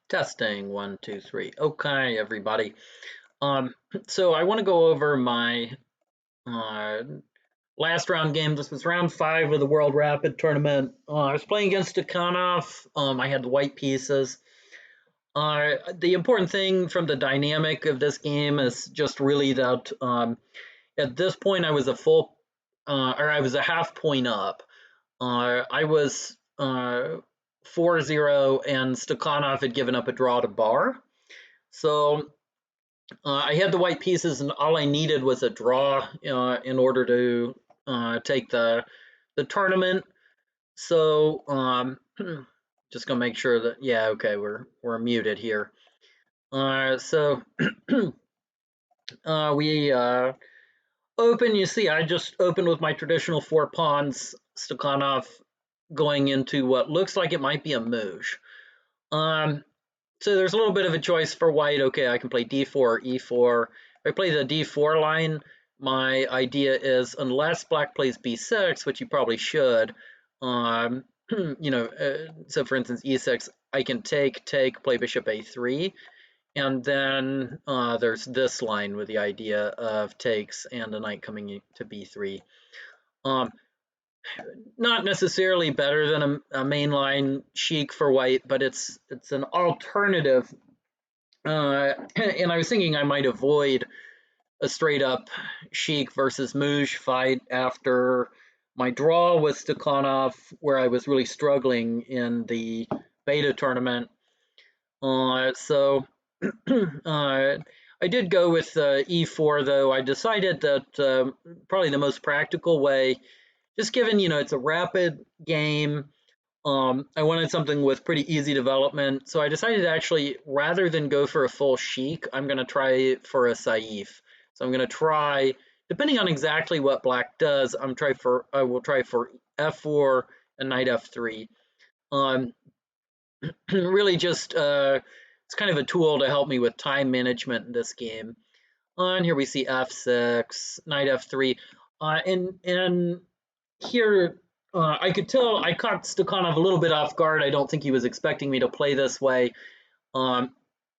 Testing, one, two, three. Okay, everybody. Um, so I want to go over my uh, last round game. This was round 5 of the World Rapid Tournament. I was playing against Stakhanov. I had the white pieces. The important thing from the dynamic of this game is just really that at this point I was I was a half point up. I was 4-0, and Stakhanov had given up a draw to Bar. So I had the white pieces, and all I needed was a draw in order to take the tournament. So just gonna make sure that okay, we're muted here. So we open. You see, I just opened with my traditional 4 pawns. Stakhanov going into what looks like it might be a mouche. Um, So there's a little bit of a choice for white. Okay, I can play d4 or e4. If I play the d4 line, my idea is unless black plays b6, which you probably should, so for instance e6, I can take, play bishop a3, and then there's this line with the idea of takes and a knight coming to b3. Um, Not necessarily better than a mainline chic for white, but it's an alternative. And I was thinking I might avoid a straight up Sheik versus Mouge fight after my draw with Stakhanov, where I was really struggling in the beta tournament. So I did go with e4, though. I decided that probably the most practical way, just given, it's a rapid game, I wanted something with pretty easy development, so I decided to actually, rather than go for a full Sheik, I'm going to try for a Saif. So I'm going to try, depending on exactly what black does, I will try for f4 and knight f3. Really just it's kind of a tool to help me with time management in this game. And here we see f6, knight f3, and here, I could tell I caught Stakhanov a little bit off guard. I don't think he was expecting me to play this way. Um,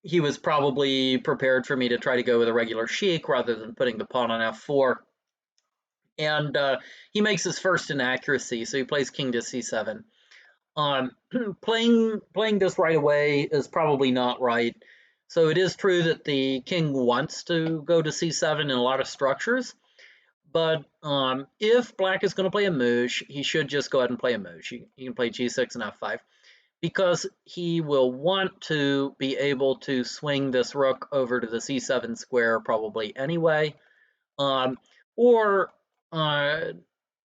he was probably prepared for me to try to go with a regular Sheik rather than putting the pawn on f4. And he makes his first inaccuracy, so he plays king to c7. Um, playing this right away is probably not right. So it is true that the king wants to go to c7 in a lot of structures. But if black is going to play a mouche, he should just go ahead and play a mouche. He can play g6 and f5 because he will want to be able to swing this rook over to the c7 square probably anyway. Or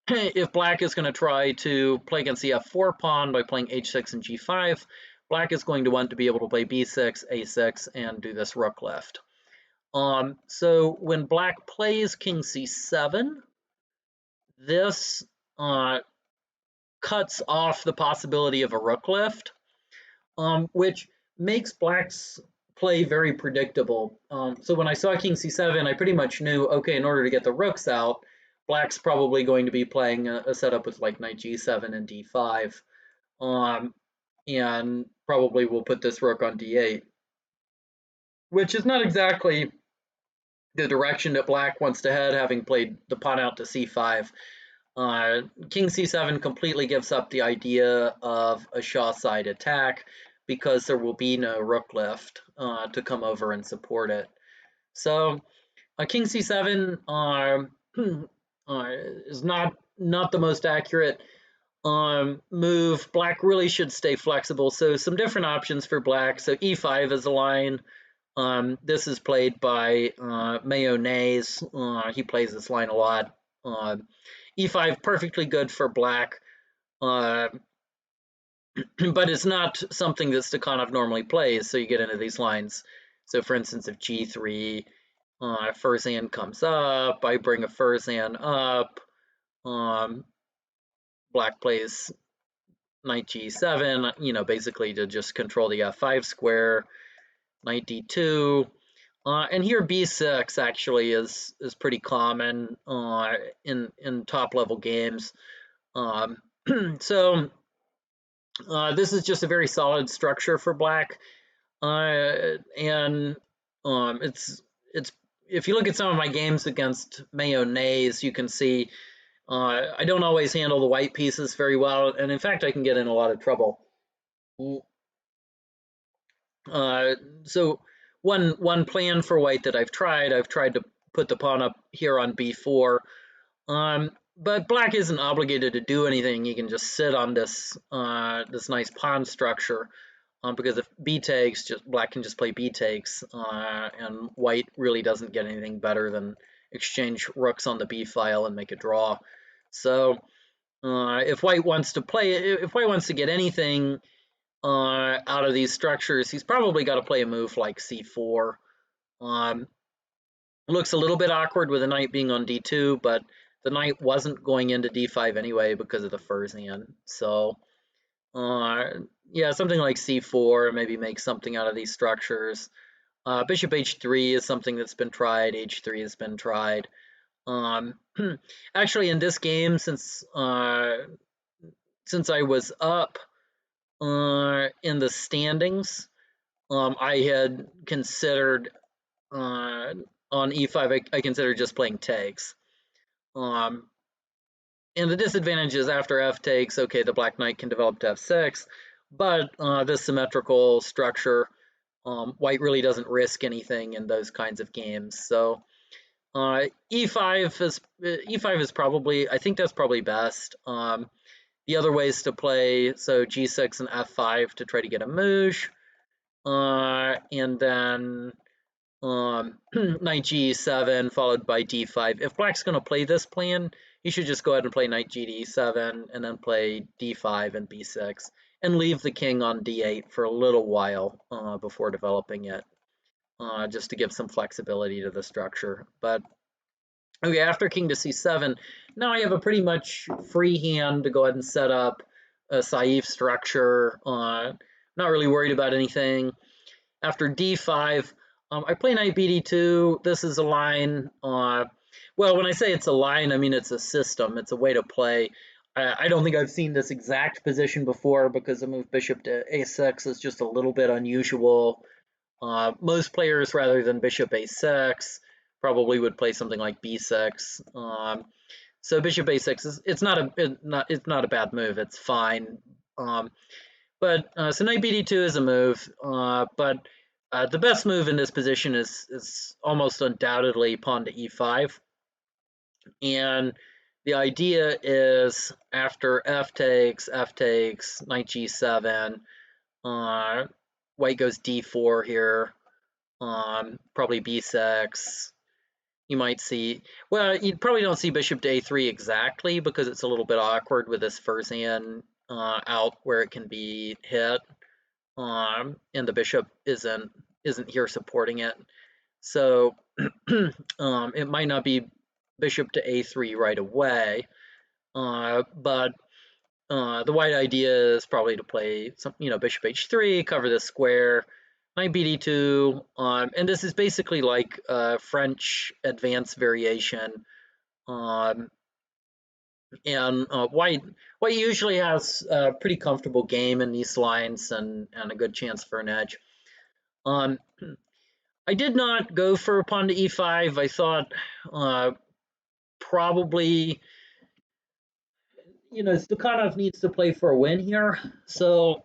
if black is going to try to play against the f4 pawn by playing h6 and g5, black is going to want to be able to play b6, a6, and do this rook lift. So when black plays king c7, this cuts off the possibility of a rook lift, which makes black's play very predictable. So when I saw king c7, I pretty much knew, okay, in order to get the rooks out, black's probably going to be playing a setup with like knight g7 and d5, and probably will put this rook on d8, which is not exactly the direction that black wants to head, having played the pawn out to c5. King c7 completely gives up the idea of a Shah side attack because there will be no rook lift to come over and support it. So king c7 is not the most accurate move. Black really should stay flexible. So some different options for black. So e5 is a line. This is played by Mayonnaise. He plays this line a lot. E5 perfectly good for black, but it's not something that Stakhanov normally plays. So you get into these lines. So for instance, if g3, Furzan comes up, I bring a Furzan up. Black plays knight g7, basically to just control the f5 square. Knight d2. And here b6 actually is pretty common in top level games. So this is just a very solid structure for black. And it's if you look at some of my games against mayonnaise, you can see I don't always handle the white pieces very well, and in fact, I can get in a lot of trouble. Uh, so one plan for white that I've tried to put the pawn up here on b4. But black isn't obligated to do anything. He can just sit on this nice pawn structure. Because if b takes, just black can just play b takes, and white really doesn't get anything better than exchange rooks on the b file and make a draw. So if white wants to get anything out of these structures, he's probably got to play a move like c4. Um, looks a little bit awkward with the knight being on d2, but the knight wasn't going into d5 anyway because of the Fursan. So yeah, something like c4, maybe make something out of these structures. Bishop h3 is something that's been tried. h3 has been tried. Actually, in this game, since I was up in the standings, I had considered on e5. I considered just playing takes. And the disadvantage is after f takes, okay, the black knight can develop to f6, but this symmetrical structure, white really doesn't risk anything in those kinds of games. So e5 is probably, I think that's probably best. The other ways to play, so g6 and f5 to try to get a moosh, and then knight g7 followed by d5. If black's going to play this plan, he should just go ahead and play knight g to e7 and then play d5 and b6 and leave the king on d8 for a little while before developing it, just to give some flexibility to the structure. But okay, after king to c7, now I have a pretty much free hand to go ahead and set up a Saif structure. Not really worried about anything. After d5, I play knight bd2. This is a line. Well, when I say it's a line, I mean it's a system. It's a way to play. I don't think I've seen this exact position before because the move bishop to a6 is just a little bit unusual. Most players, rather than bishop a6, probably would play something like b6. So bishop a6 is it's not a bad move. It's fine. So knight bd2 is a move, but the best move in this position is almost undoubtedly pawn to e5. And the idea is after f takes, knight g7, white goes d4 here, probably b6. You might see, well, you probably don't see bishop to a3 exactly because it's a little bit awkward with this Fursan out where it can be hit. And the bishop isn't here supporting it. So it might not be bishop to a3 right away, but the white idea is probably to play some, bishop h3, cover this square, knight bd2, and this is basically like a French advanced variation. And white usually has a pretty comfortable game in these lines and a good chance for an edge. I did not go for pawn to e5. I thought probably, Stakhanov needs to play for a win here. So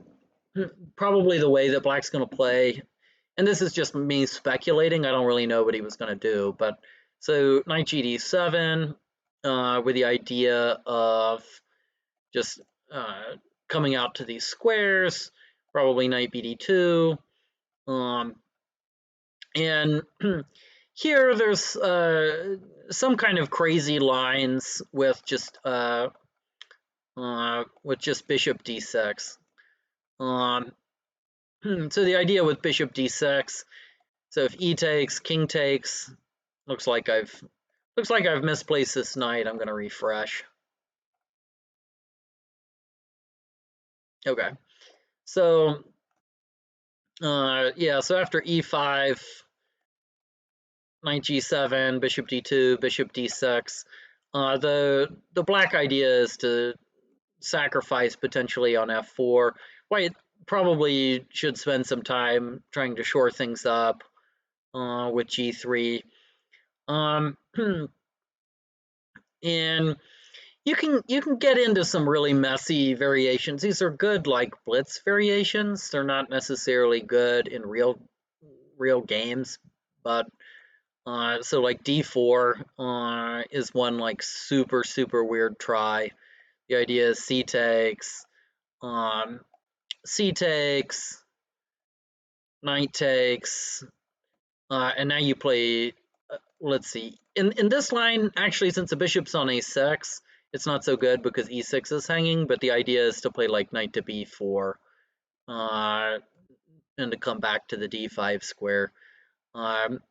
probably the way that black's going to play, and this is just me speculating. I don't really know what he was going to do, but so knight g d7 with the idea of just coming out to these squares, probably knight bd2. And here there's some kind of crazy lines with just bishop d6. So the idea with bishop d6, so if e takes, king takes, looks like I've misplaced this knight. I'm going to refresh. Okay, so yeah, so after e5, knight g7, bishop d2, bishop d6. The black idea is to sacrifice potentially on f4. probably should spend some time trying to shore things up with g3. Um, and you can get into some really messy variations. These are good like blitz variations. They're not necessarily good in real games, but so like d4 is one like super weird try. The idea is um, c takes, knight takes, and now you play. Let's see. In this line, actually, since the bishop's on a6, it's not so good because e6 is hanging. But the idea is to play like knight to b4, uh, and to come back to the d5 square. Um,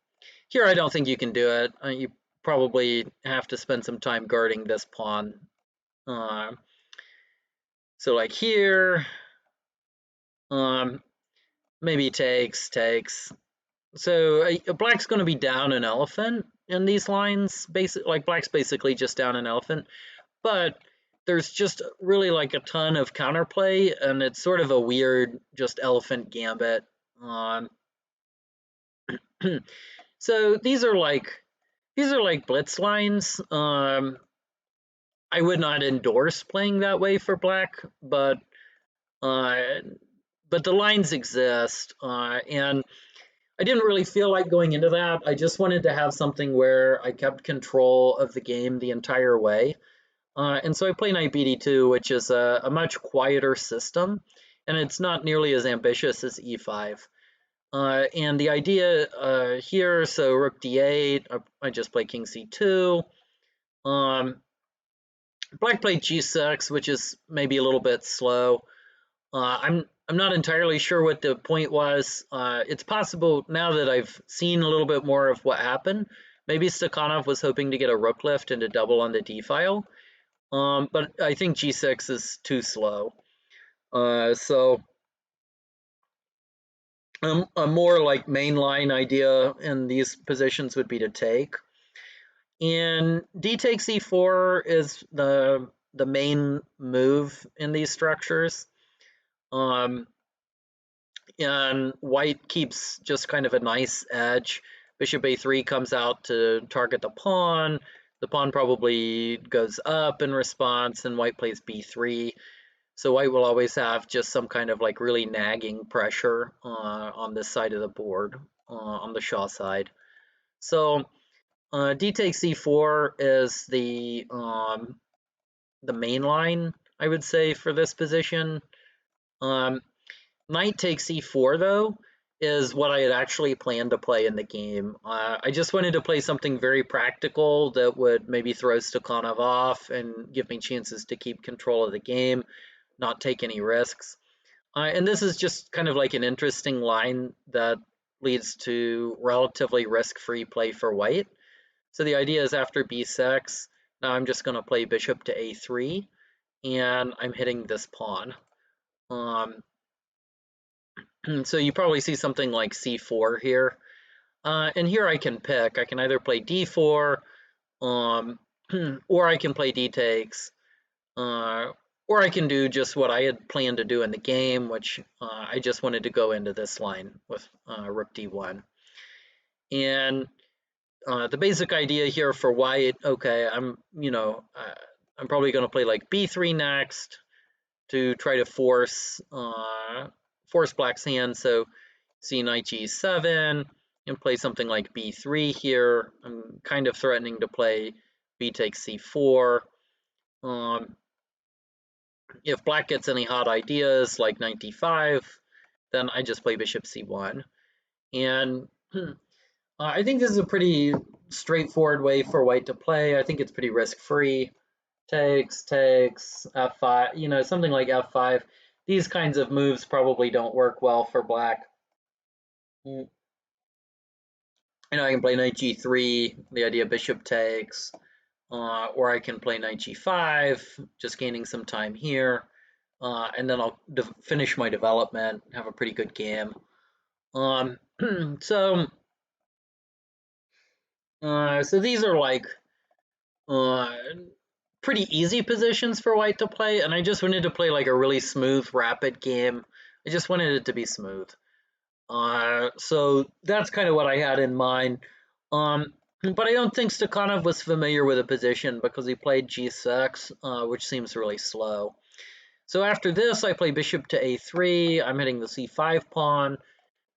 Here, I don't think you can do it. You probably have to spend some time guarding this pawn. Uh, so like here, um, maybe takes. So black's going to be down an elephant in these lines. Like black's basically just down an elephant, but there's just really like a ton of counterplay, and it's sort of a weird just elephant gambit. Um, so these are like blitz lines. I would not endorse playing that way for black, uh, but the lines exist, and I didn't really feel like going into that. I just wanted to have something where I kept control of the game the entire way. And so I play Knight BD2, which is a much quieter system, and it's not nearly as ambitious as E5. And the idea here, so Rook D8, I just play King C2. Um, Black played G6, which is maybe a little bit slow. I'm not entirely sure what the point was. It's possible now that I've seen a little bit more of what happened. Maybe Stakhanov was hoping to get a rook lift and to double on the d file. But I think g6 is too slow. So a more like mainline idea in these positions would be to take. And d takes e4 is the main move in these structures. And white keeps just kind of a nice edge. Bishop a3 comes out to target the pawn. The pawn probably goes up in response, and white plays b3. So white will always have just some kind of like really nagging pressure on this side of the board, on the Shah side. So d takes c4 is the main line, I would say, for this position. Knight takes e4 though is what I had actually planned to play in the game. I just wanted to play something very practical that would maybe throw Stakhanov off and give me chances to keep control of the game, not take any risks. And this is just kind of like an interesting line that leads to relatively risk-free play for white. So the idea is after b6, now I'm just going to play bishop to a3, and I'm hitting this pawn. So you probably see something like c4 here. And here I can pick. I can either play d4, or I can play d takes, or I can do just what I had planned to do in the game, which I just wanted to go into this line with rook d1. And the basic idea here for white, okay, I'm probably going to play like b3 next to try to force black's hand. So see knight g7 and play something like b3 here. I'm kind of threatening to play b takes c4. If black gets any hot ideas like knight d5, then I just play bishop c1. And I think this is a pretty straightforward way for white to play. I think it's pretty risk-free. Takes, f5, something like f5. These kinds of moves probably don't work well for black. I can play knight g3, the idea bishop takes, or I can play knight g5, just gaining some time here, and then I'll finish my development, have a pretty good game. So these are like pretty easy positions for white to play, and I just wanted to play like a really smooth, rapid game. I just wanted it to be smooth. So that's kind of what I had in mind. But I don't think Stakhanov was familiar with the position because he played g6, which seems really slow. So after this, I play bishop to a3. I'm hitting the c5 pawn.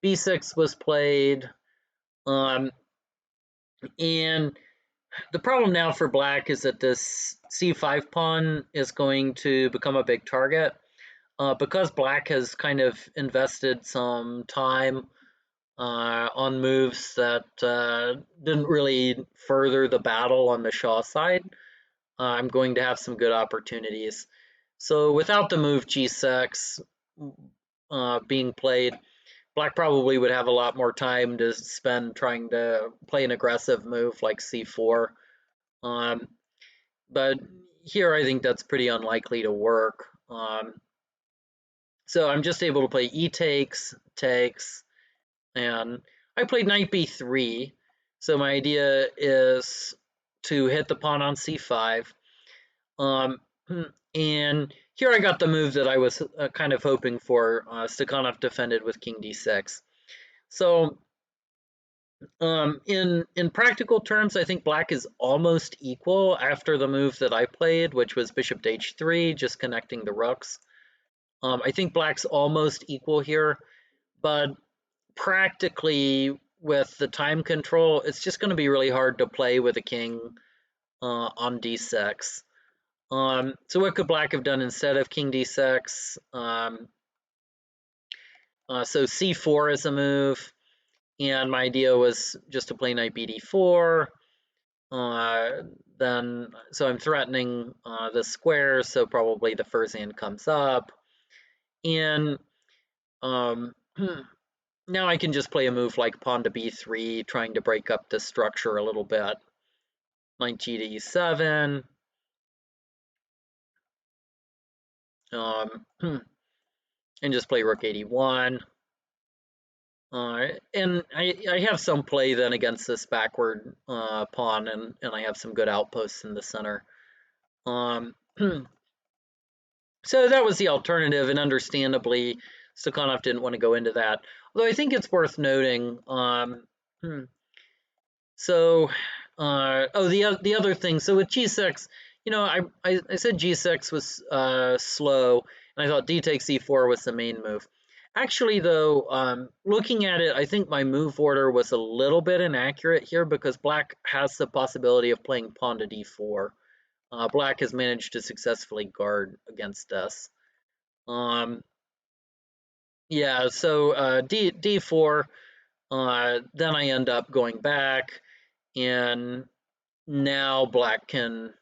b6 was played. And the problem now for black is that this c5 pawn is going to become a big target. Because black has kind of invested some time on moves that didn't really further the battle on the Shah side, I'm going to have some good opportunities. So without the move g6 being played, black probably would have a lot more time to spend trying to play an aggressive move like c4. Um, but here I think that's pretty unlikely to work. So I'm just able to play e takes, takes, and I played knight b3. So my idea is to hit the pawn on c5. Um, and here I got the move that I was kind of hoping for. Stakhanov defended with king d6. So in practical terms, I think black is almost equal after the move that I played, which was bishop to h3, just connecting the rooks. I think black's almost equal here, but practically with the time control, it's just going to be really hard to play with a king on d6. So what could black have done instead of king d6? So c4 is a move, and my idea was just to play knight bd4. Then, so I'm threatening the square, so probably the fushan comes up. And now I can just play a move like pawn to b3, trying to break up this structure a little bit. Knight g to e7. And just play rook 81. And I have some play then against this backward pawn, and I have some good outposts in the center. So that was the alternative, and understandably, Stakhanov didn't want to go into that. Although I think it's worth noting. So, the other thing. So with g6, I said g6 was slow, and I thought d takes e4 was the main move. Actually, though, looking at it, I think my move order was a little bit inaccurate here because black has the possibility of playing pawn to d4. Black has managed to successfully guard against this. Yeah, so d4, then I end up going back, and now black can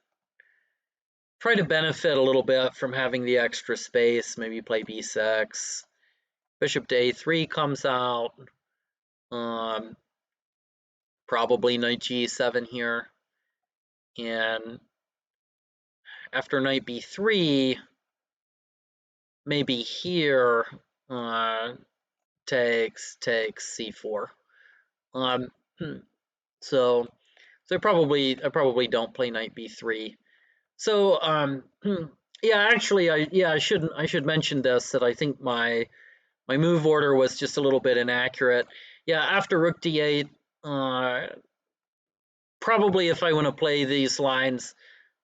try to benefit a little bit from having the extra space, maybe play b6. Bishop to a3 comes out. Probably knight g7 here. And after knight b3, maybe here, takes c4. So I probably don't play knight b3. So yeah, actually I should mention this, that I think my move order was just a little bit inaccurate. Yeah, after rook d8, probably if I want to play these lines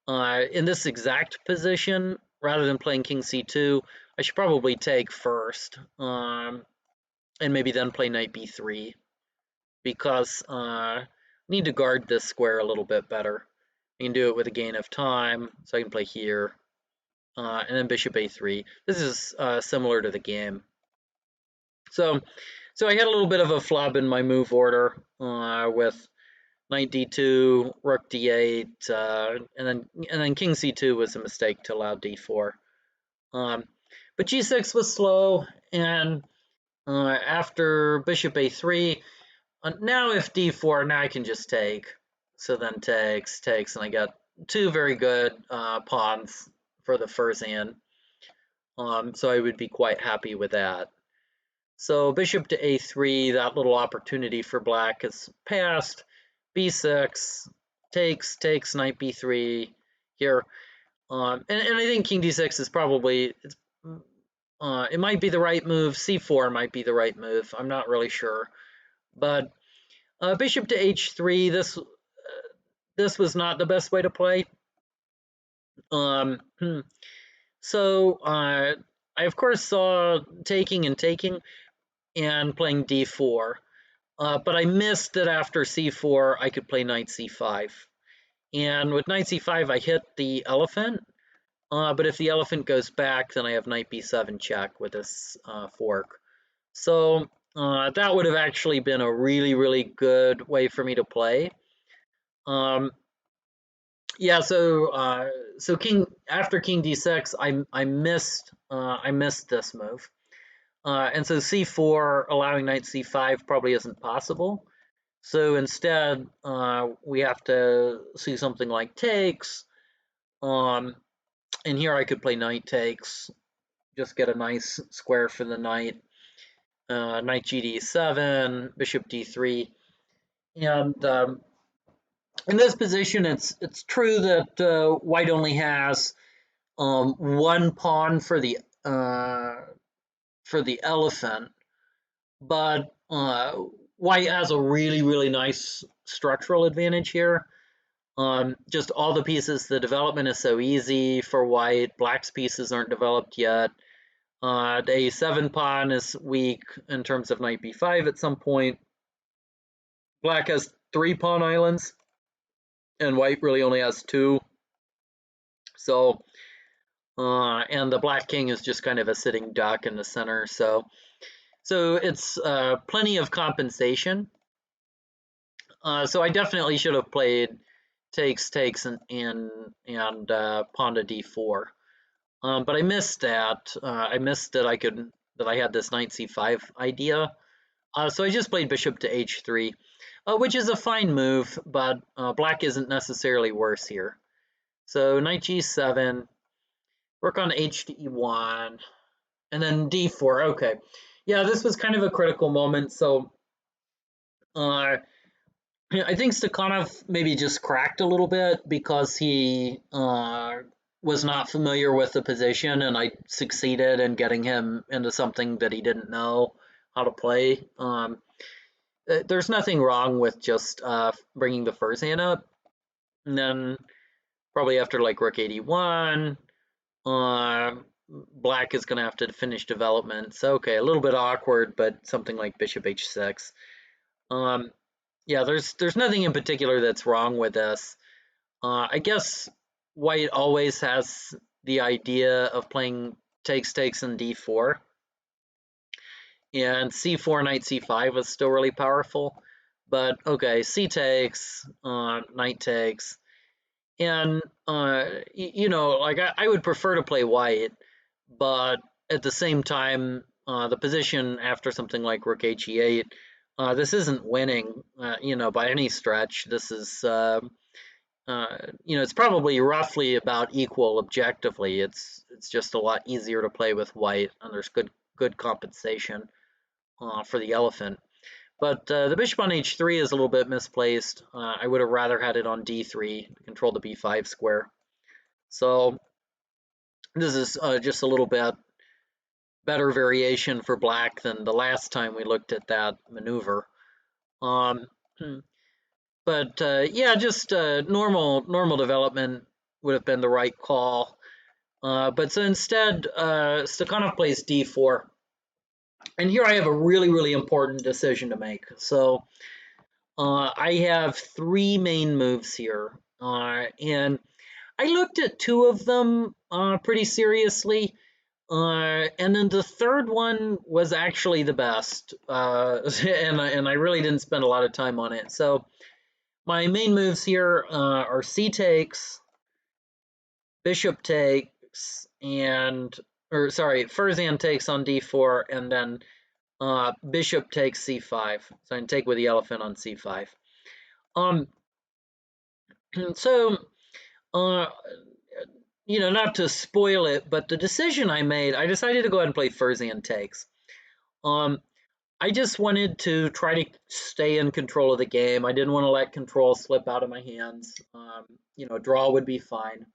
in this exact position rather than playing king c2, I should probably take first, and maybe then play knight b3, because I need to guard this square a little bit better. I can do it with a gain of time, so I can play here, and then bishop a3. This is similar to the game. So I had a little bit of a flub in my move order with knight d2, rook d8, and then king c2 was a mistake to allow d4. But g6 was slow, and after bishop a3, now if d4, now I can just take. So then takes, and I got two very good pawns for the fushan. So I would be quite happy with that. So bishop to a3, that little opportunity for black is passed. b6, takes, knight b3 here. And I think king d6 is probably it might be the right move. C4 might be the right move. I'm not really sure. But bishop to h3, this was not the best way to play. Um, so I of course saw taking and taking and playing d4. But I missed that after c4 I could play knight c5. And with knight c5 I hit the elephant. But if the elephant goes back, then I have knight b7 check with this fork. So that would have actually been a really, really good way for me to play. Yeah, so king after king d6, I missed this move, and so c4 allowing knight c5 probably isn't possible. So instead, we have to see something like takes. And here I could play knight takes, just get a nice square for the knight. Knight gd7, bishop d3, and in this position, it's true that white only has one pawn for the elephant, but white has a really, really nice structural advantage here. Just all the pieces, the development is so easy for white. Black's pieces aren't developed yet. The a7 pawn is weak in terms of knight b5 at some point. Black has 3 pawn islands, and white really only has 2. So, and the black king is just kind of a sitting duck in the center. So it's plenty of compensation. So I definitely should have played takes, and pawn to d4. But I missed that. I missed that I had this knight c5 idea. So I just played bishop to h3, which is a fine move, but black isn't necessarily worse here. So knight g7, work on h to e1, and then d4. Okay, yeah, this was kind of a critical moment. So I think Stakhanov maybe just cracked a little bit because he was not familiar with the position, and I succeeded in getting him into something that he didn't know how to play. There's nothing wrong with just bringing the Furzan up, and then probably after like rook 81, black is going to have to finish development. So okay, a little bit awkward, but something like bishop h6. Yeah, there's nothing in particular that's wrong with this. I guess white always has the idea of playing takes, and d4. And c4, knight c5 was still really powerful. But okay, c takes, knight takes. And, like I would prefer to play white, but at the same time, the position after something like rook he8, this isn't winning, by any stretch. This is, it's probably roughly about equal objectively. It's just a lot easier to play with white, and there's good compensation for the elephant. But the bishop on h3 is a little bit misplaced. I would have rather had it on d3 to control the b5 square. So this is just a little bit better variation for black than the last time we looked at that maneuver. But yeah, just normal development would have been the right call. But so instead, Stakhanov plays d4. And here I have a really, really important decision to make. So I have 3 main moves here. And I looked at 2 of them pretty seriously. And then the third one was actually the best. And I really didn't spend a lot of time on it. So my main moves here are c takes, bishop takes, Furzan takes on d4, and then bishop takes c5. So I can take with the elephant on c5. So, not to spoil it, but the decision I made, I decided to go ahead and play Furzan takes. I just wanted to try to stay in control of the game. I didn't want to let control slip out of my hands. Draw would be fine.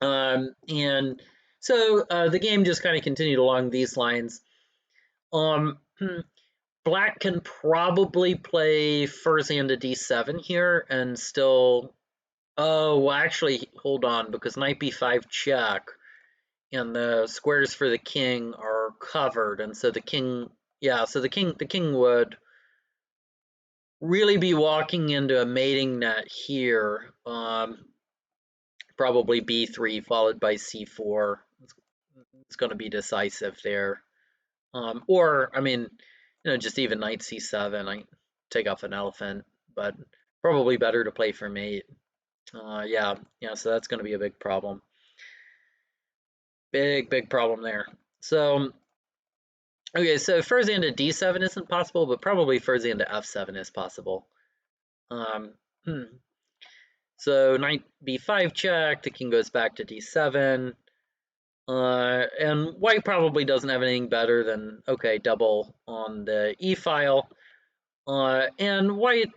And so the game just kind of continued along these lines. Um, Black can probably play Fursan to d7 here and still. Oh, well, actually, hold on, because knight b5 check, and the squares for the king are covered, and so the king, yeah, so the king would really be walking into a mating net here. Probably b3 followed by c4. It's going to be decisive there. Or, I mean, just even knight c7. I take off an elephant, but probably better to play for mate. Yeah, so that's going to be a big problem. Big problem there. So, okay, so Fursan to d7 isn't possible, but probably Fursan to f7 is possible. Um, hmm. So knight b5 check, the king goes back to d7. And white probably doesn't have anything better than, okay, double on the e file. And white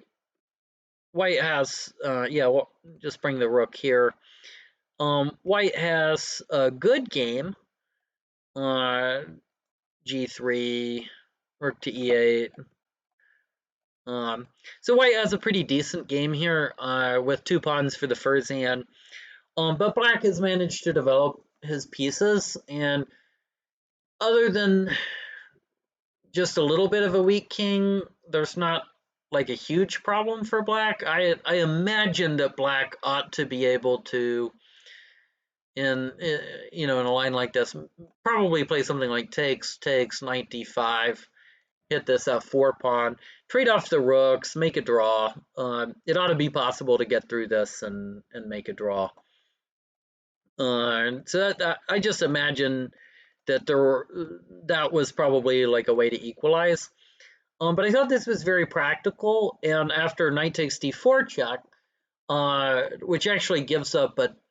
has, yeah, well, just bring the rook here. White has a good game. G3, rook to e8. So white has a pretty decent game here with 2 pawns for the Fursan. But black has managed to develop his pieces, and other than just a little bit of a weak king, there's not like a huge problem for black. I imagine that black ought to be able to, in in a line like this, probably play something like takes knight d5, hit this f4 pawn, trade off the rooks, make a draw. It ought to be possible to get through this and make a draw. So I just imagine that that was probably like a way to equalize. But I thought this was very practical, and after knight takes d4 check, which actually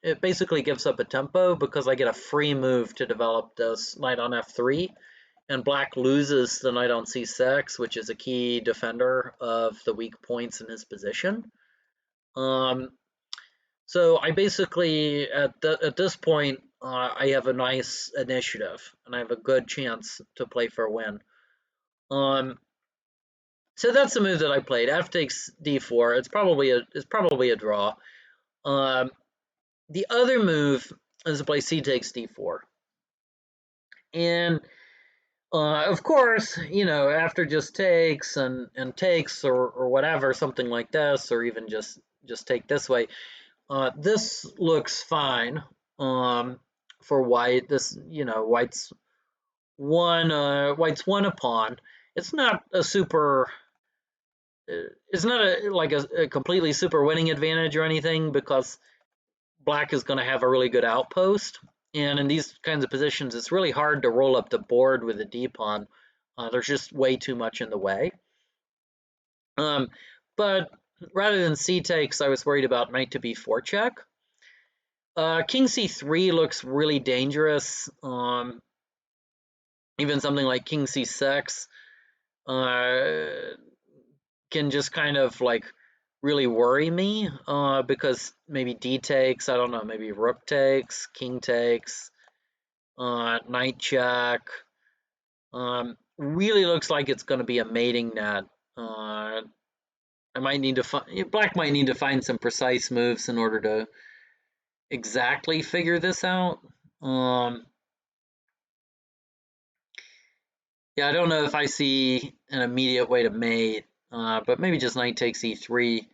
it basically gives up a tempo because I get a free move to develop this knight on f3, and black loses the knight on c6, which is a key defender of the weak points in his position. So I basically, at this point, I have a nice initiative, and I have a good chance to play for a win. So that's the move that I played. F takes d4. It's probably a draw. The other move is to play c takes d4, and of course, after just takes and takes or whatever, something like this, or even just take this way. This looks fine for white. This, white's one a pawn. It's not a super. It's not a completely super winning advantage or anything because black is going to have a really good outpost. And in these kinds of positions, it's really hard to roll up the board with a d pawn. There's just way too much in the way. But rather than c takes, I was worried about knight to b4 check. King c3 looks really dangerous. Even something like king c6 can just kind of like really worry me because maybe d takes, I don't know, maybe rook takes, king takes, knight check. Really looks like it's going to be a mating net. I might need to find, black might need to find some precise moves in order to exactly figure this out. Yeah, I don't know if I see an immediate way to mate, but maybe just knight takes e3.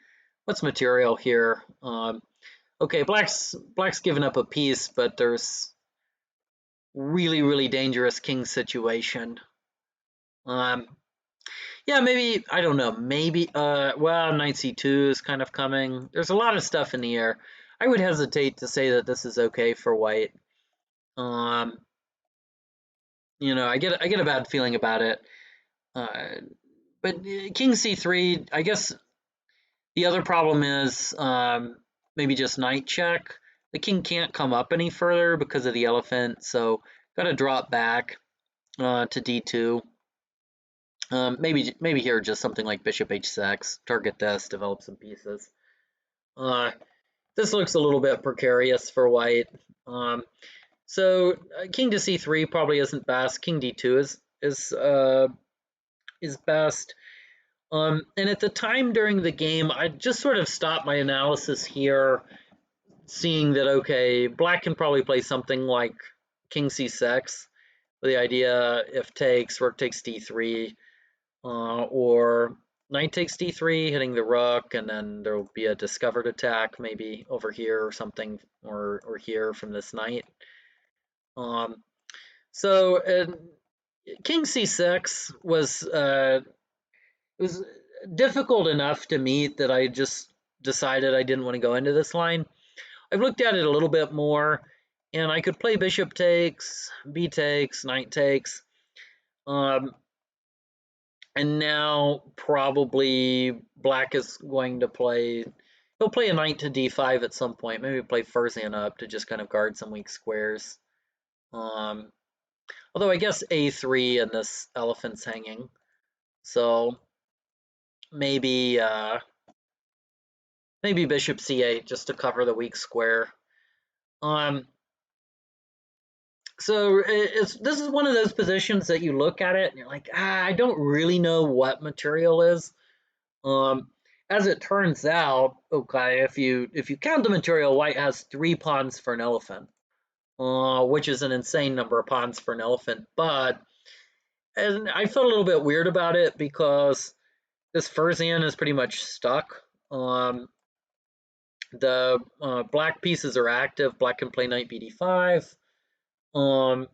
What's material here? Okay, black's given up a piece, but there's really dangerous king situation. Yeah, maybe, I don't know, maybe, well, knight c2 is kind of coming. There's a lot of stuff in the air. I would hesitate to say that this is okay for white. I get a bad feeling about it. But king c3, I guess the other problem is maybe just knight check. The king can't come up any further because of the elephant, so got to drop back to d2. Maybe here just something like bishop h6, target this, develop some pieces. this looks a little bit precarious for white. So king to c3 probably isn't best. King d2 is best. And at the time during the game, I just sort of stopped my analysis here, seeing that, okay, black can probably play something like king c6, with the idea if takes, rook takes d3, or knight takes d3, hitting the rook, and then there will be a discovered attack maybe over here or something, or here from this knight. So king c6 was it was difficult enough to meet that I just decided I didn't want to go into this line. I've looked at it a little bit more, and I could play bishop takes, b takes, knight takes, and now probably black is going to play. He'll play a knight to d5 at some point. Maybe play Farzan up to just kind of guard some weak squares. Although I guess a3 and this elephant's hanging, so maybe maybe bishop c8 just to cover the weak square. So this is one of those positions that you look at it and you're like, I don't really know what material is. As it turns out, okay, if you count the material, white has 3 pawns for an elephant, which is an insane number of pawns for an elephant. But and I felt a little bit weird about it because this Farzan is pretty much stuck. The black pieces are active. Black can play knight bd5. And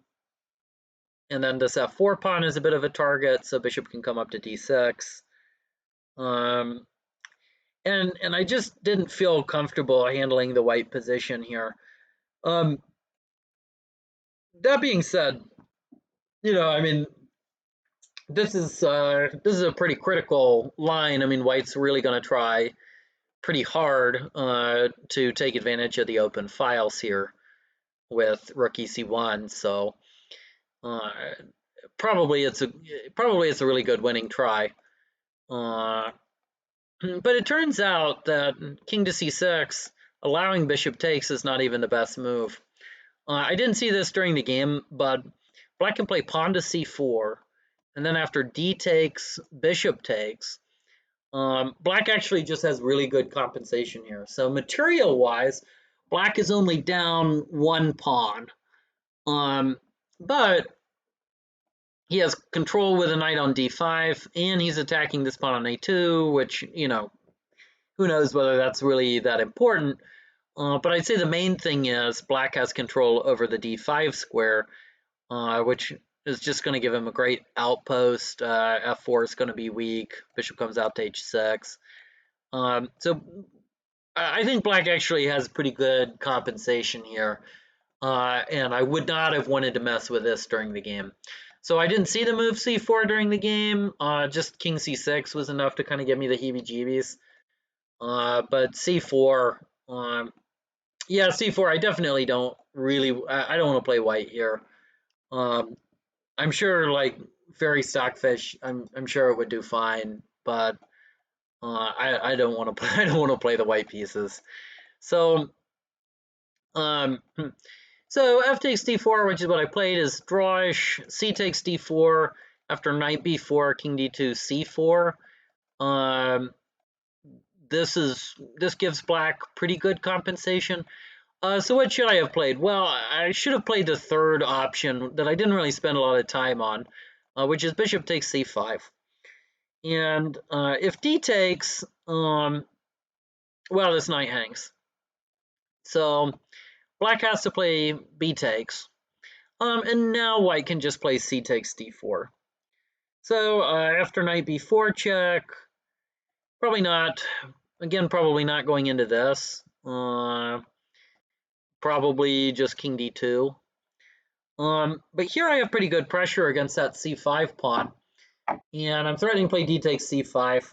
then this f4 pawn is a bit of a target, so bishop can come up to d6. And I just didn't feel comfortable handling the white position here. That being said, I mean, this is a pretty critical line. I mean, white's really going to try pretty hard to take advantage of the open files here with rook ec1. So probably it's a really good winning try. But it turns out that king to c6, allowing bishop takes, is not even the best move. I didn't see this during the game, but black can play pawn to c4, and then after d takes, bishop takes. Black actually just has really good compensation here. So material-wise, black is only down 1 pawn. But he has control with a knight on d5, and he's attacking this pawn on a2, which, who knows whether that's really that important. But I'd say the main thing is black has control over the d5 square, which is just going to give him a great outpost. f4 is going to be weak. Bishop comes out to h6. So I think black actually has pretty good compensation here. And I would not have wanted to mess with this during the game. So I didn't see the move c4 during the game. Just king c6 was enough to kind of give me the heebie-jeebies. But c4, yeah, c4, I definitely don't really, I don't want to play white here. I'm sure, like, very stockfish, I'm sure it would do fine, but I don't want to play, I don't want to play the white pieces. So, so f takes d4, which is what I played, is drawish. C takes d4 after knight b4, king d2, c4. This gives black pretty good compensation. So what should I have played? Well, I should have played the third option that I didn't really spend a lot of time on, which is bishop takes c5. And if d takes, well, this knight hangs. So black has to play b takes. And now white can just play c takes d4. So after knight b4 check, probably not going into this. Probably just king d2. But here I have pretty good pressure against that c5 pawn. And I'm threatening to play d takes c5.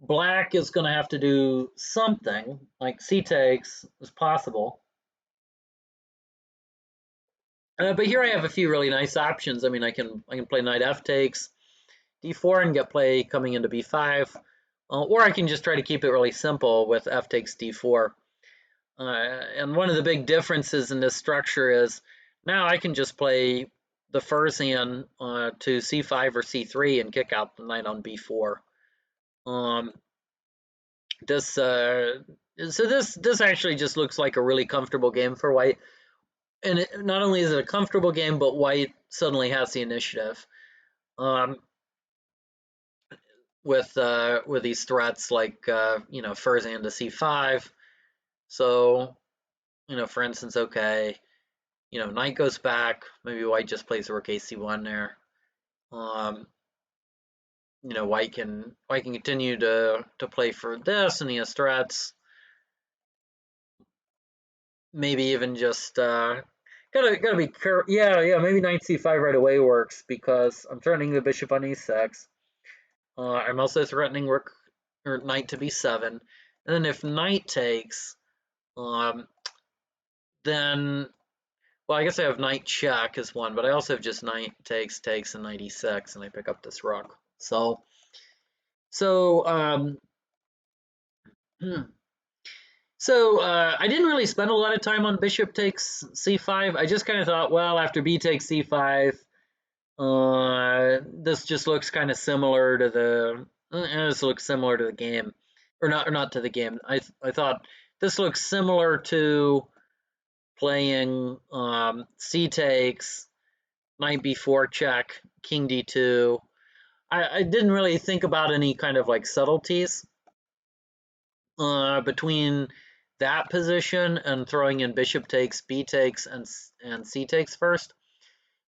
Black is going to have to do something, like c takes is possible. But here I have a few really nice options. I mean, I can play knight f takes, d4 and get play coming into b5, or I can just try to keep it really simple with f takes d4. And one of the big differences in this structure is now I can just play the Furzian to c5 or c3 and kick out the knight on b4. This actually just looks like a really comfortable game for white, and not only is it a comfortable game, but white suddenly has the initiative with these threats like Furzian to c5. So for instance, okay, knight goes back. Maybe white just plays rook ac1 there. White can continue to play for this, and he has threats. Maybe even just gotta be careful. Yeah. Maybe knight c5 right away works because I'm threatening the bishop on e6. I'm also threatening rook or knight to b7, and then if knight takes, then well, I guess I have knight check as one, but I also have just knight takes, and knight e6, and I pick up this rook. So hmm. So I didn't really spend a lot of time on bishop takes c5. I just kind of thought, well, after b takes c5, this just looks kind of similar to the. This looks similar to the game, or not to the game. I thought this looks similar to playing c takes, knight b4 check, king d2. I didn't really think about any kind of like subtleties between that position and throwing in bishop takes, b takes, and c takes first.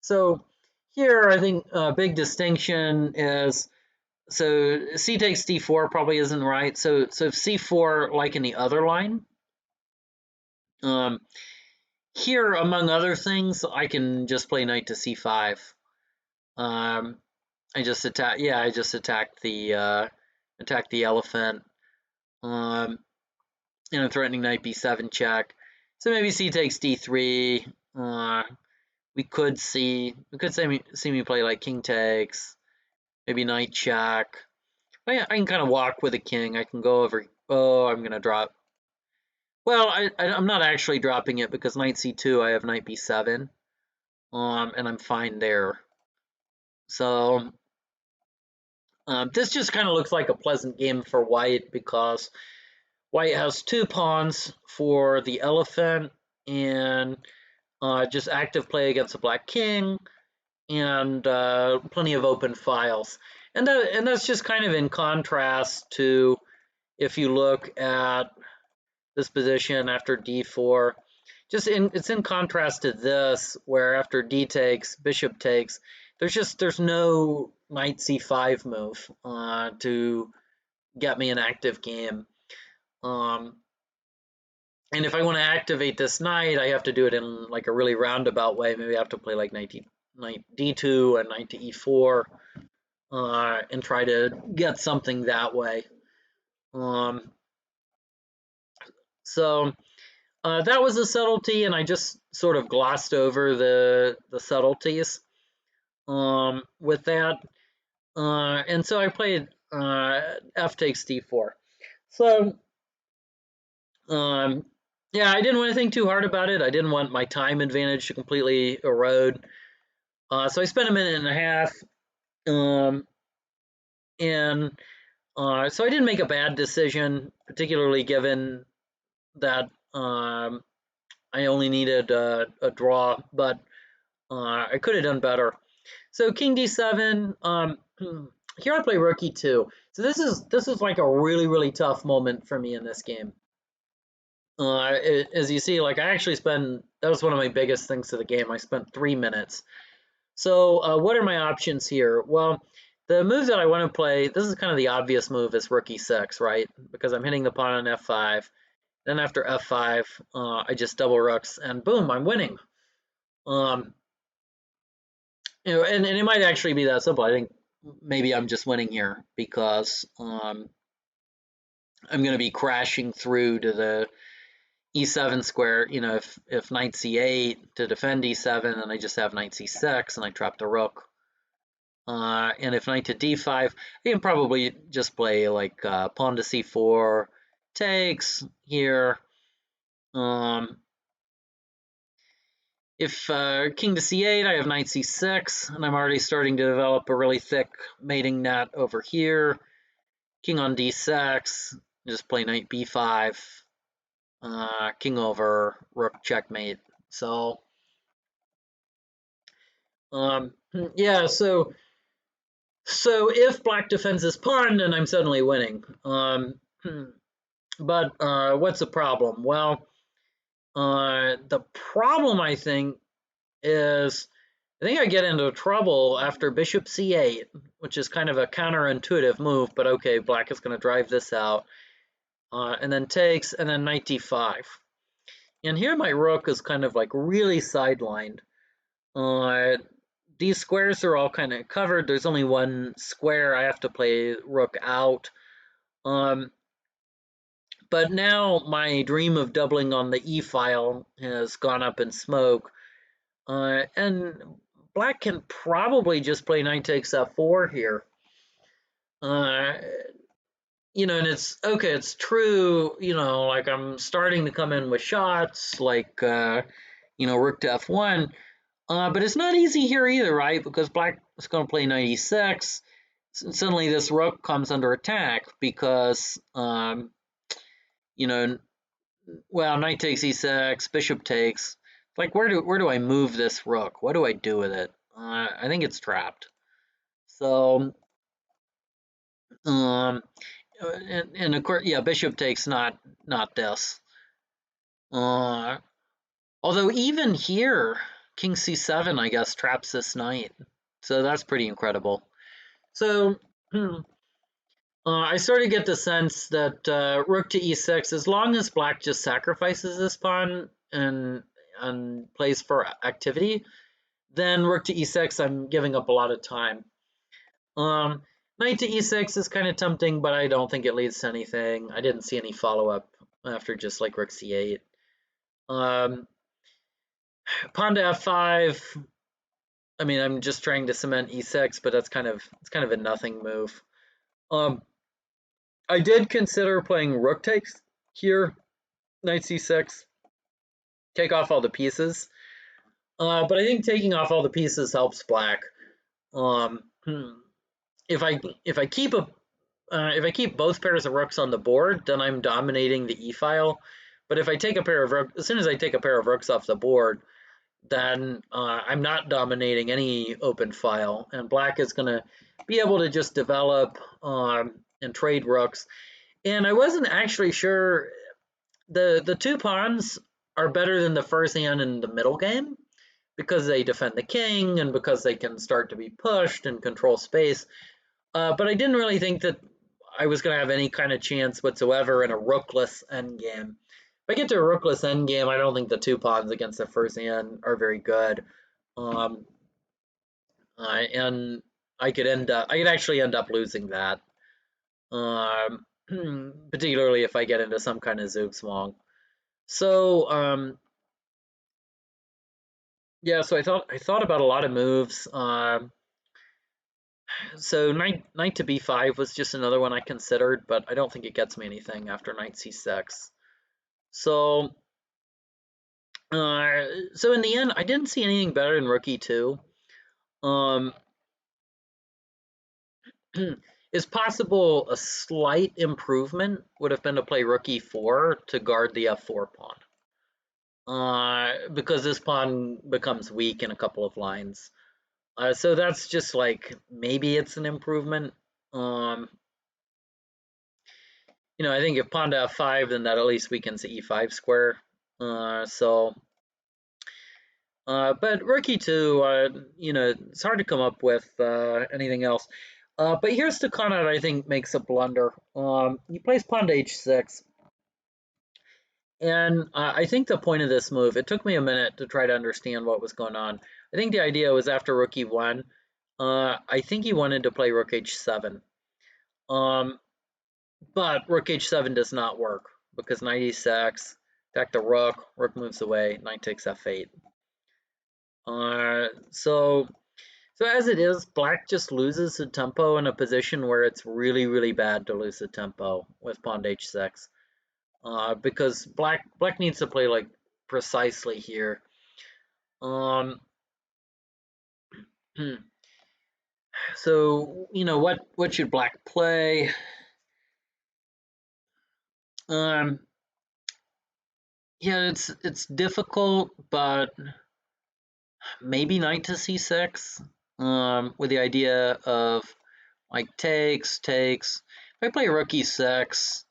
So here, I think a big distinction is so c takes d4 probably isn't right. So if c4 like in the other line, here among other things, I can just play knight to c5. I just attack. Yeah, I just attacked the elephant. Threatening knight b7 check. So maybe c takes d3. We could see me play like king takes, maybe knight check. I can kind of walk with a king. I can go over. Oh, I'm gonna drop. Well, I'm not actually dropping it because knight c2. I have knight b7, and I'm fine there. So this just kind of looks like a pleasant game for white because white has two pawns for the elephant and just active play against the black king and plenty of open files. And that's just kind of in contrast to if you look at this position after d4. It's in contrast to this where after d takes, bishop takes, there's no knight c5 move to get me an active game. And if I want to activate this knight, I have to do it in like a really roundabout way. Maybe I have to play like knight d2 and knight to e4 and try to get something that way. So that was a subtlety, and I just sort of glossed over the subtleties with that. And so I played f takes d4. So yeah, I didn't want to think too hard about it. I didn't want my time advantage to completely erode. So I spent a minute and a half, and so I didn't make a bad decision, particularly given that I only needed a draw, but I could have done better. So king d7. Here I play rook e2. So this is like a really tough moment for me in this game. As you see, like I actually that was one of my biggest things to the game. I spent 3 minutes. So what are my options here? Well, the move that I want to play, this is kind of the obvious move, is rook e6, right? Because I'm hitting the pawn on f5. Then after f5, I just double rooks, and boom, I'm winning. And it might actually be that simple. I think maybe I'm just winning here because I'm going to be crashing through to the e7 square. If knight c8 to defend e7, then I just have knight c6 and I drop the rook. And if knight to d5, I can probably just play like pawn to c4, takes here. If king to c8, I have knight c6, and I'm already starting to develop a really thick mating net over here. King on d6, just play knight b5, king over, rook checkmate. So, yeah, so if black defends this pawn, then I'm suddenly winning. But what's the problem? Well, the problem, I think, is I think I get into trouble after bishop c8, which is kind of a counterintuitive move, but okay, black is going to drive this out. And then takes, and then knight d5. And here my rook is kind of like really sidelined. These squares are all kind of covered. There's only one square I have to play rook out. But now my dream of doubling on the e-file has gone up in smoke. And black can probably just play knight takes f4 here. You know, and it's okay, it's true, you know, like I'm starting to come in with shots like, you know, rook to f1. But it's not easy here either, right? Because black is going to play knight e6. Suddenly this rook comes under attack because, you know, well, knight takes e6, bishop takes. Like, where do I move this rook? What do I do with it? I think it's trapped. So, and of course, yeah, bishop takes not this. Although even here, king c7, I guess, traps this knight. So that's pretty incredible. So I sort of get the sense that rook to e6, as long as black just sacrifices this pawn and plays for activity, then rook to e6, I'm giving up a lot of time. Knight to e6 is kind of tempting, but I don't think it leads to anything. I didn't see any follow-up after just like rook c8. Pawn to f5. I mean, I'm just trying to cement e6, but it's kind of a nothing move. I did consider playing rook takes here, knight c6, take off all the pieces. But I think taking off all the pieces helps black. If I keep both pairs of rooks on the board, then I'm dominating the e-file. But if I take a pair of rooks, as soon as I take a pair of rooks off the board, then I'm not dominating any open file, and black is going to be able to just develop and trade rooks. And I wasn't actually sure. The two pawns are better than the first hand in the middle game because they defend the king and because they can start to be pushed and control space. But I didn't really think that I was going to have any kind of chance whatsoever in a rookless endgame. If I get to a rookless endgame, I don't think the two pawns against the first hand are very good. And I could actually end up losing that. Particularly if I get into some kind of Zugzwang. So yeah, so I thought about a lot of moves. So knight to b5 was just another one I considered, but I don't think it gets me anything after knight c6. So so in the end, I didn't see anything better than rook e2. It's possible a slight improvement would have been to play rook e4 to guard the f4 pawn. Because this pawn becomes weak in a couple of lines. So that's just like, maybe it's an improvement. You know, I think if pawn to f5, then that at least weakens the e5 square. But rook e2, you know, it's hard to come up with anything else. But here's Stakhanov, I think, makes a blunder. He plays pawn to h6. And I think the point of this move, it took me a minute to try to understand what was going on. I think the idea was after rook e1, I think he wanted to play rook h7. But rook h7 does not work because knight e6, attack the rook moves away, knight takes f8. So So as it is, black just loses the tempo in a position where it's really, really bad to lose the tempo with pawn to h6. Because black needs to play like precisely here. Um, so what should black play? Um, yeah, it's difficult, but maybe knight to c6. With the idea of like takes. If I play rook e6,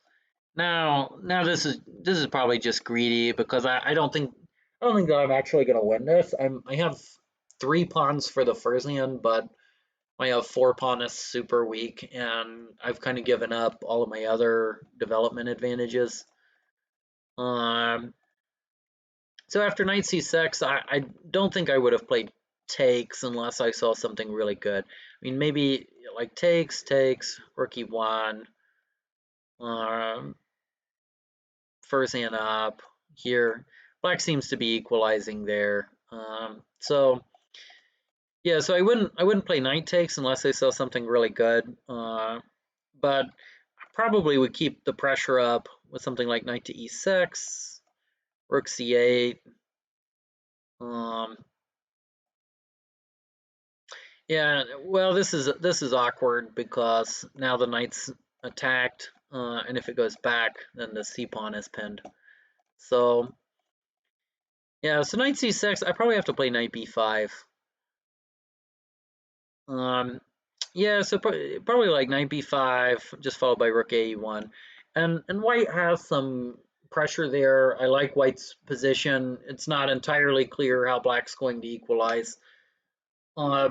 now this is probably just greedy because I don't think that I'm actually gonna win this. I have 3 pawns for the first hand, but my 4 pawn is super weak, and I've kind of given up all of my other development advantages. Um, so after knight c6, I don't think I would have played takes unless I saw something really good. I mean, maybe like takes, rook e1, um, first hand up here. Black seems to be equalizing there. So yeah, so I wouldn't play knight takes unless I saw something really good. But I probably would keep the pressure up with something like knight to e6, rook c8. Um, yeah, well, this is awkward because now the knight's attacked, and if it goes back, then the c pawn is pinned. So yeah, so knight c6, I probably have to play knight b5. Um, yeah, so probably like knight b5, just followed by rook a1. And white has some pressure there. I like white's position. It's not entirely clear how black's going to equalize. Uh,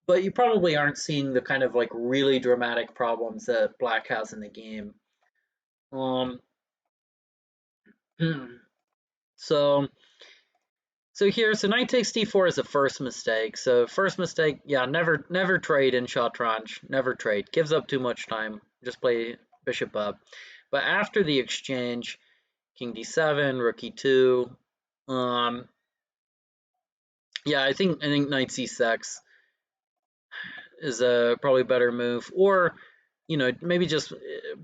but you probably aren't seeing the kind of like really dramatic problems that black has in the game. Um, so so knight takes d4 is the first mistake. So first mistake, yeah, never trade in Shatranj. Never trade. Gives up too much time. Just play bishop up. But after the exchange, king d7, rook e2. Um, yeah, I think knight c6 is a probably better move. Or maybe just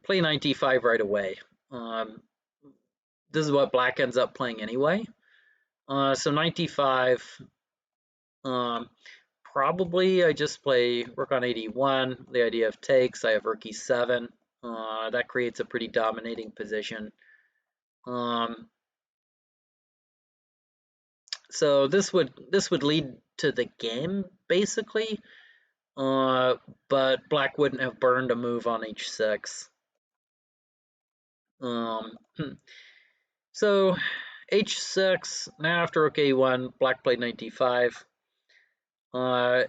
play knight d5 right away. Um, this is what black ends up playing anyway. So knight d5. Um, Probably I just play rook on 81. The idea of takes, I have rook e7. That creates a pretty dominating position. Um, so this would lead to the game basically, but black wouldn't have burned a move on h6. Um, so h6. Now after rook a1, black played knight d5. Uh,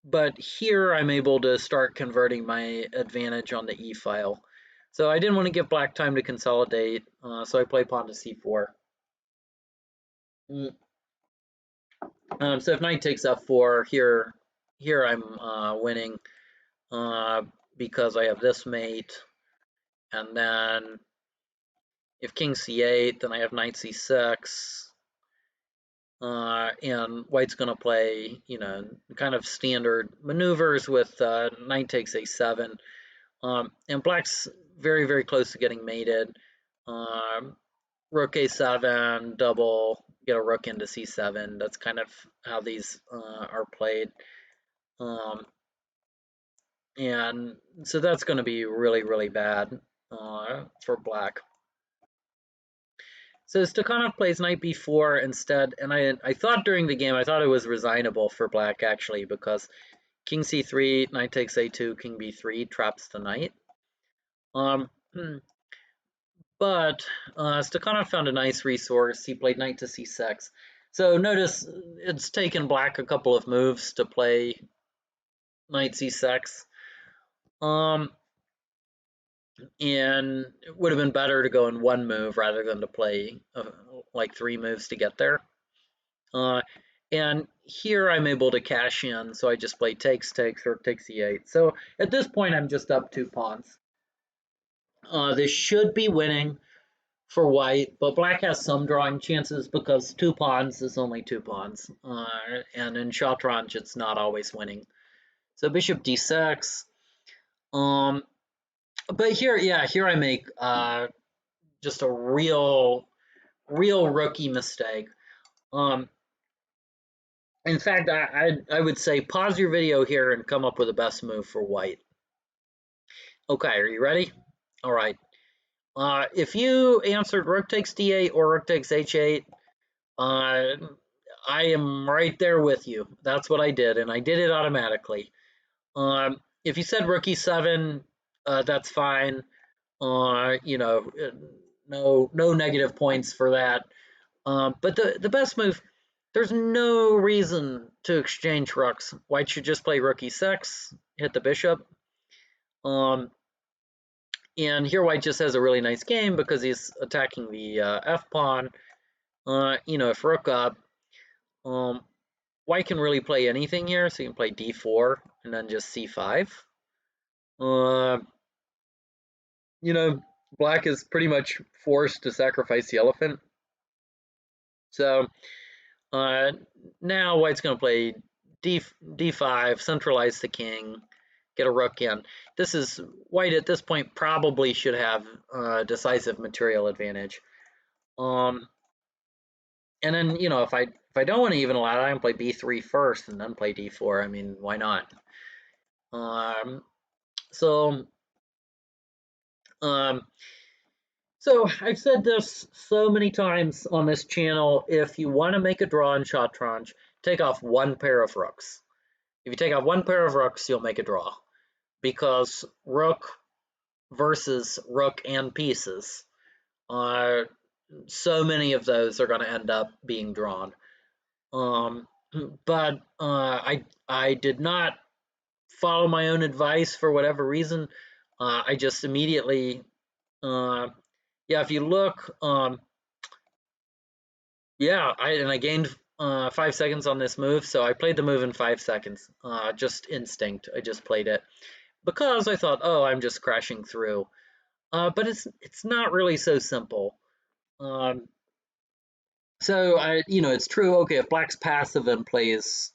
but here I'm able to start converting my advantage on the e file. So I didn't want to give black time to consolidate, so I play pawn to c4. So if knight takes f4, here I'm winning because I have this mate, and then if king c8, then I have knight c6. And white's going to play, kind of standard maneuvers with knight takes a7. And black's very, very close to getting mated. Rook a7, double, get a rook into c7. That's kind of how these are played. And so that's going to be really, really bad for black. So Stakhanov plays knight b4 instead, and I thought during the game, I thought it was resignable for black actually, because king c3, knight takes a2, king b3 traps the knight. Um, but Stakhanov found a nice resource. He played knight to c6. So notice it's taken black a couple of moves to play knight c6. And it would have been better to go in one move rather than to play like 3 moves to get there. And here I'm able to cash in, so I just play takes, rook takes e8. So at this point, I'm just up 2 pawns. This should be winning for white, but black has some drawing chances because 2 pawns is only 2 pawns, and in Shatranj it's not always winning. So bishop d6. But here, yeah, here I make just a real rookie mistake. In fact, I would say pause your video here and come up with the best move for white. Okay, are you ready? All right. If you answered rook takes d8 or rook takes h8, I am right there with you. That's what I did, and I did it automatically. If you said rook e7, that's fine. You know, no negative points for that. But the best move, there's no reason to exchange rooks. White should just play rook e6, hit the bishop. And here white just has a really nice game because he's attacking the f pawn. You know, if rook up, white can really play anything here. So you can play d4 and then just c5. You know, black is pretty much forced to sacrifice the elephant. So now white's going to play d5, centralize the king, get a rook in. This is white at this point probably should have decisive material advantage. And then, you know, if I don't want to even allow it, I can play b3 first and then play d4. I mean, why not? So I've said this so many times on this channel. If you want to make a draw in Shatranj, take off one pair of rooks. If you take off one pair of rooks, you'll make a draw, because rook versus rook and pieces, so many of those are going to end up being drawn. But I did not follow my own advice for whatever reason. I just immediately, yeah, if you look, yeah, I gained 5 seconds on this move, so I played the move in 5 seconds. Just instinct. I just played it because I thought, oh, I'm just crashing through. But it's not really so simple. So you know, it's true. Okay, if black's passive and plays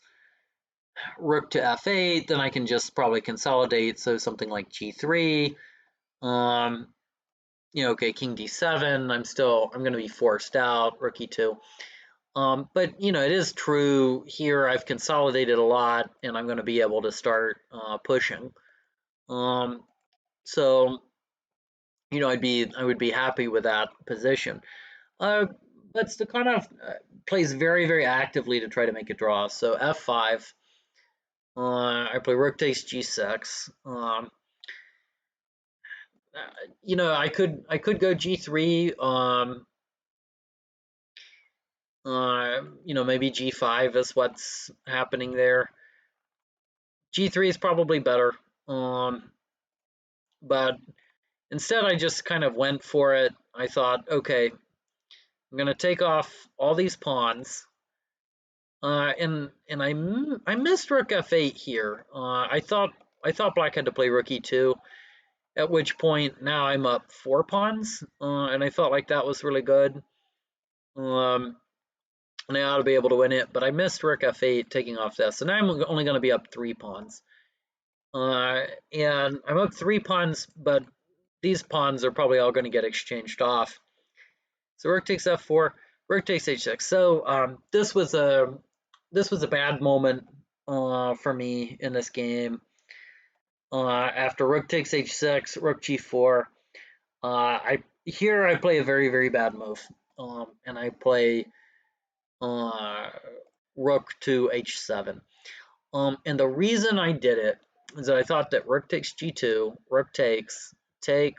rook to f8, then I can just probably consolidate. So something like g3. You know, okay, king d7. I'm going to be forced out. Rook e2. But you know, it is true here. I've consolidated a lot, and I'm going to be able to start pushing. So you know, I would be happy with that position. But Stakhanov plays very actively to try to make a draw. So f5. I play rook takes g6. You know, I could go g3. You know, maybe g5 is what's happening there. G3 is probably better. But instead, I just kind of went for it. I thought, okay, I'm going to take off all these pawns. And I missed rook f8 here. I thought black had to play rook e2, at which point now I'm up 4 pawns, and I felt like that was really good. And I ought to be able to win it, but I missed rook f8 taking off this, and I'm only going to be up 3 pawns. And I'm up 3 pawns, but these pawns are probably all going to get exchanged off. So rook takes f4, rook takes h6. So this was a bad moment for me in this game. After rook takes h6, rook g4, I play a very bad move, and I play rook to h7. And the reason I did it is that I thought that rook takes g2, rook takes, in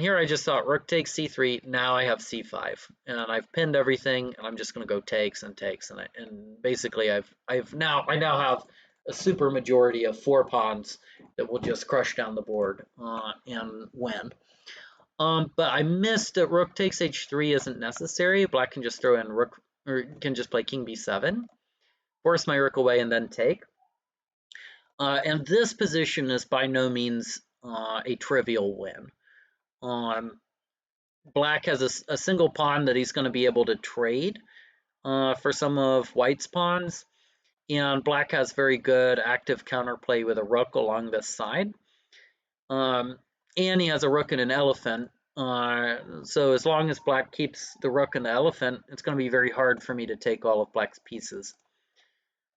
here I just thought rook takes c3. Now I have c5, and I've pinned everything, and I'm just going to go takes, and basically I now have a super majority of 4 pawns that will just crush down the board and win. But I missed that rook takes h3 isn't necessary. Black can just throw in rook, or can just play king b7, force my rook away, and then take. And this position is by no means a trivial win. black has a single pawn that he's going to be able to trade for some of white's pawns, and black has very good active counterplay with a rook along this side. And he has a rook and an elephant. So as long as black keeps the rook and the elephant, it's going to be very hard for me to take all of black's pieces.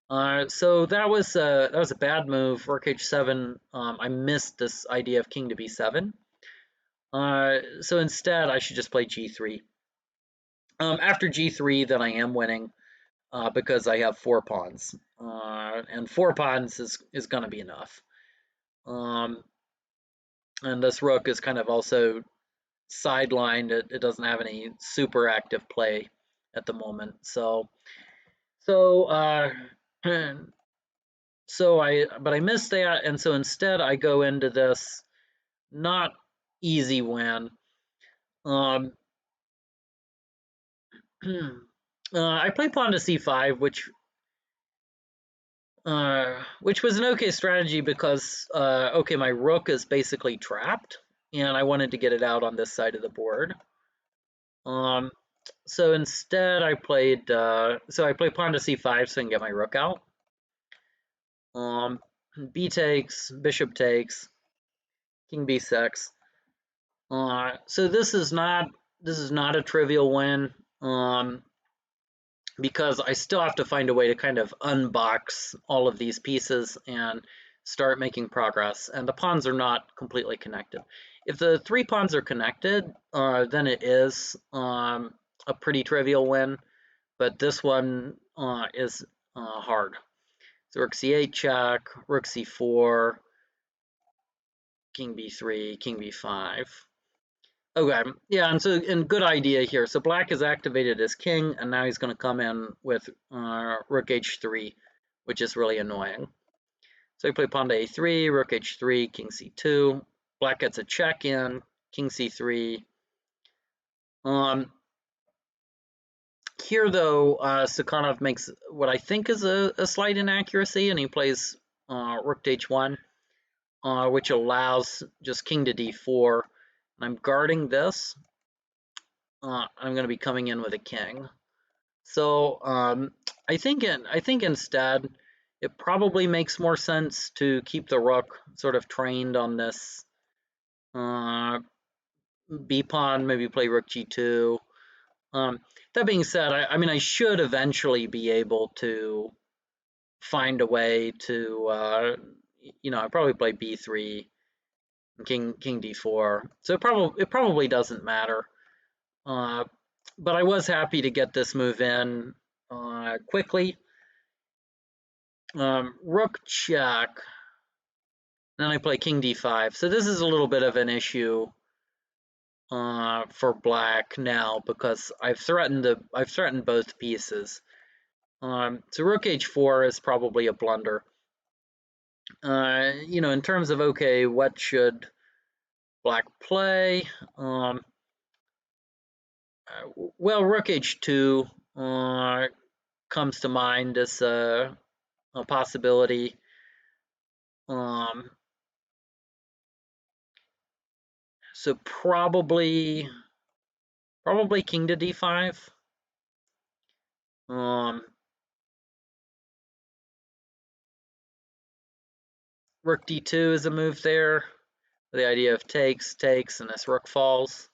So that was a bad move. Rook h7. I missed this idea of king to b7. So instead, I should just play g3. After g3, then I am winning because I have 4 pawns, and 4 pawns is going to be enough. And this rook is kind of also sidelined. It doesn't have any super active play at the moment. So I missed that, and so instead I go into this not easy win. Um, I play pawn to c5, which was an okay strategy because okay, my rook is basically trapped, and I wanted to get it out on this side of the board. So instead, I played pawn to c5 so I can get my rook out. B takes, bishop takes, king b6. So this is not a trivial win, because I still have to find a way to kind of unbox all of these pieces and start making progress. And the pawns are not completely connected. If the 3 pawns are connected, then it is a pretty trivial win. But this one is hard. So rook c8 check, rook c4, king b3, king b5. Okay, yeah, and good idea here. So black has activated his king, and now he's going to come in with rook h3, which is really annoying. So we play pawn to a3, rook h3, king c2. Black gets a check in, king c3. Here, though, Stakhanov makes what I think is a slight inaccuracy, and he plays rook to h1, which allows just king to d4. I'm guarding this. I'm going to be coming in with a king. So I think instead it probably makes more sense to keep the rook sort of trained on this b pawn. Maybe play rook g2. That being said, I mean I should eventually be able to find a way to I probably play b3, king d4. So it probably doesn't matter. But I was happy to get this move in quickly. Rook check. Then I play king d5. So this is a little bit of an issue for black now because I've threatened both pieces. So rook h4 is probably a blunder. In terms of okay, what should black play? Well, rook h2 comes to mind as a possibility. So probably king to d5. Rook d2 is a move there. The idea of takes, and this rook falls.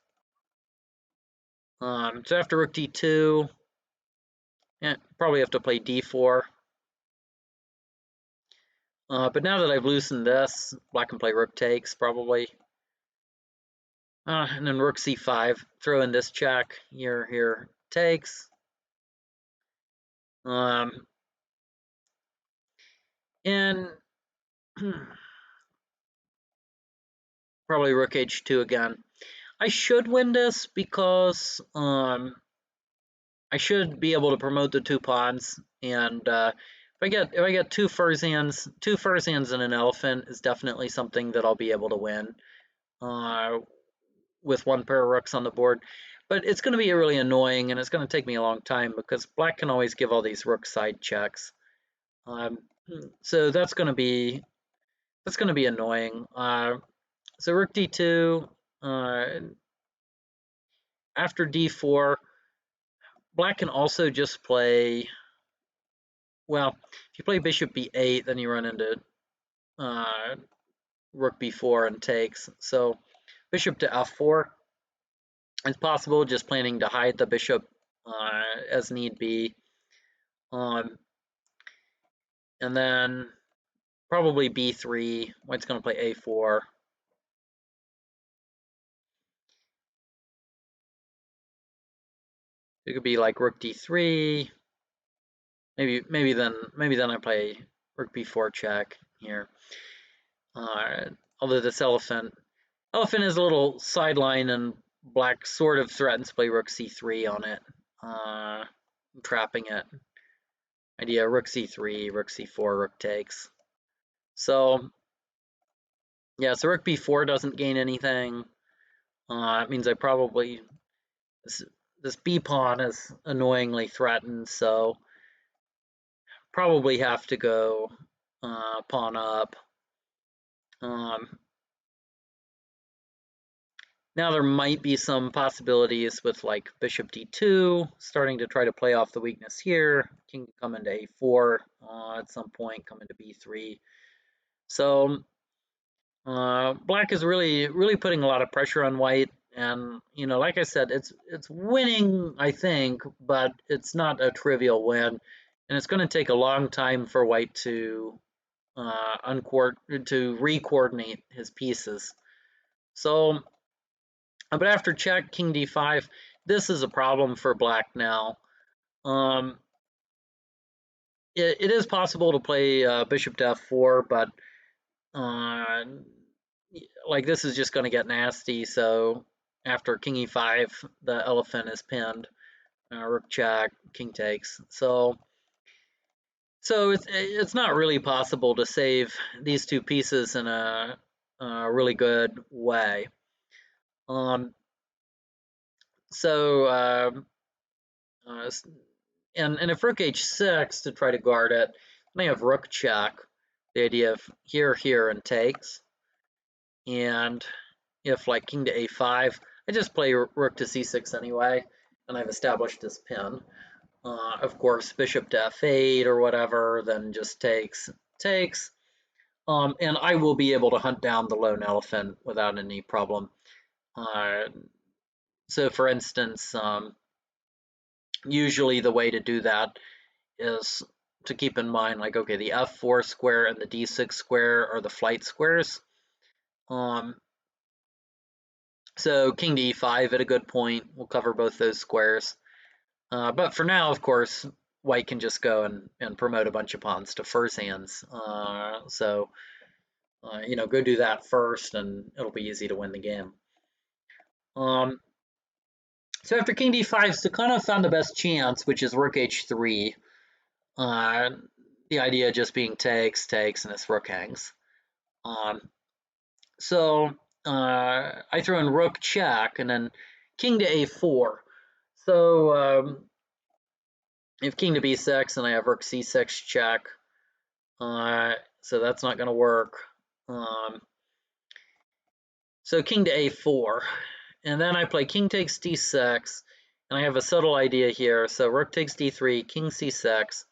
So after rook d2, probably have to play d4. But now that I've loosened this, black can play rook takes probably. And then rook c5, throw in this check. Here takes. And probably rook h2 again. I should win this because I should be able to promote the 2 pawns, and if I get 2 Furzans, and an elephant is definitely something that I'll be able to win with 1 pair of rooks on the board. But it's going to be really annoying, and it's going to take me a long time because black can always give all these rook side checks. So that's going to be annoying. So rook d2. after d4, black can also just play, well, if you play bishop b8, then you run into uh, rook b4 and takes. So bishop to f4, it's possible, just planning to hide the bishop as need be. And then probably b3, white's going to play a4. It could be like rook d3. Maybe then I play rook b4 check here. Although this elephant is a little sideline, and black sort of threatens to play rook c3 on it, trapping it. Idea rook c3, rook c4, rook takes. So yeah, so rook b4 doesn't gain anything. It means I probably this b pawn is annoyingly threatened, so probably have to go pawn up. Now there might be some possibilities with like bishop d2, starting to try to play off the weakness here. King can come into a4 at some point, come into b3. So black is really putting a lot of pressure on white, and like I said, it's winning, I think, but it's not a trivial win, and it's going to take a long time for white to re-coordinate his pieces. So, but after check, king d5, this is a problem for black now. It is possible to play bishop to f4, but like this is just going to get nasty. So after king e5, the elephant is pinned. Rook check, king takes. So it's not really possible to save these two pieces in a really good way. So and if rook h6 to try to guard it, then I have rook check. The idea of here and takes. And if like king to a5, I just play rook to c6 anyway, and I've established this pin. Of course, bishop to f8 or whatever, then just takes. And I will be able to hunt down the lone elephant without any problem. So for instance, usually the way to do that is to keep in mind, like, okay, the f4 square and the d6 square are the flight squares. So king to e5 at a good point will cover both those squares. But for now, of course, white can just go and promote a bunch of pawns to furs hands. So go do that first, and it'll be easy to win the game. So after king d5, Stakhanov found the best chance, which is rook h3. The idea just being takes, and this rook hangs. So I throw in rook check, and then king to a4. So if king to b6, and I have rook c6 check, so that's not going to work. So king to a4, and then I play king takes d6, and I have a subtle idea here. So rook takes d3, king c6,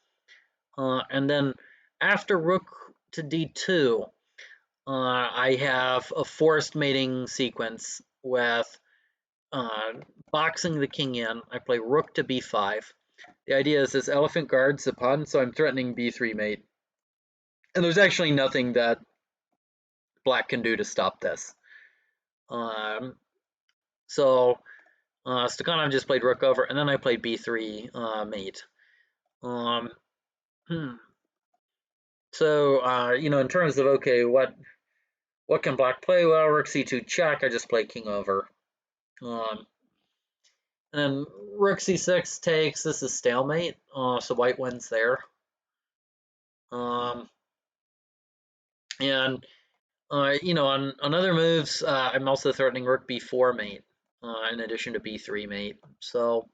and then after rook to d2, I have a forced mating sequence with boxing the king in. I play rook to b5. The idea is this elephant guards the pawn, so I'm threatening b3 mate. And there's actually nothing that black can do to stop this. So Stakhanov just played rook over, and then I played b3 mate. So in terms of, okay, what can black play? Well, rook c2 check, I just play king over. And then rook c6 takes, this is stalemate, so white wins there. And on other moves, I'm also threatening rook b4 mate, in addition to b3 mate. So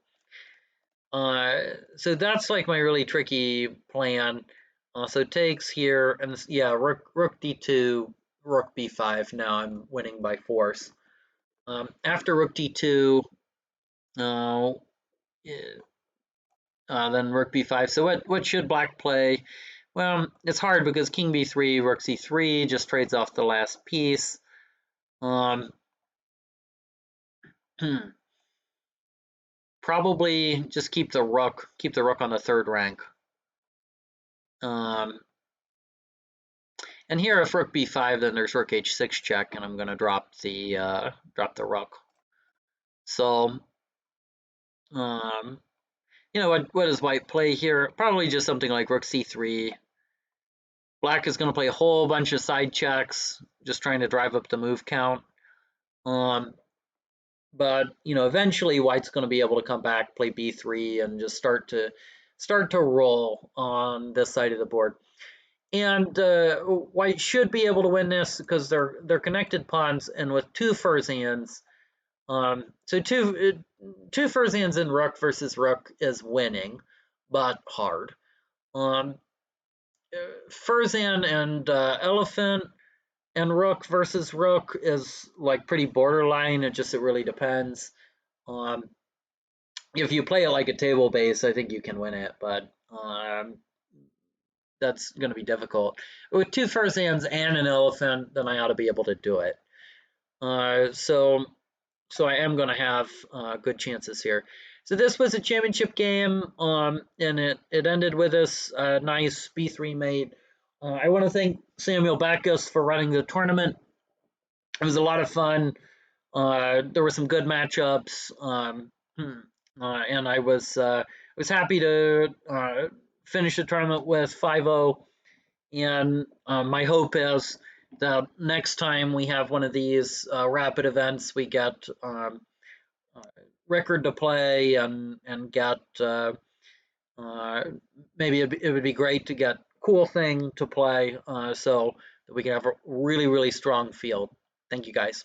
that's like my really tricky plan. So takes here, and yeah, rook d2, rook b5. Now I'm winning by force. After rook d2, Uh, then rook b5. So what should black play? Well, it's hard because king b3, rook c3 just trades off the last piece. Um, probably just keep the rook on the third rank. And here, if rook b5, then there's rook h6 check, and I'm going to drop the rook. So, what does white play here? Probably just something like rook c3. Black is going to play a whole bunch of side checks, just trying to drive up the move count. But eventually white's going to be able to come back, play b3, and just start to roll on this side of the board. And white should be able to win this because they're connected pawns, and with two Furzians, so two Furzians in rook versus rook is winning, but hard. Furzan and elephant and rook versus rook is like pretty borderline. It really depends. If you play it like a table base, I think you can win it, but that's going to be difficult. With two Furzans and an elephant, then I ought to be able to do it. So I am going to have good chances here. So this was a championship game, and it ended with this nice b3 mate. I want to thank Samuel Backus for running the tournament. It was a lot of fun. There were some good matchups, and I was happy to finish the tournament with 5-0. And my hope is that next time we have one of these rapid events, we get record to play and get maybe it would be great to get cool thing to play so that we can have a really strong field. Thank you guys.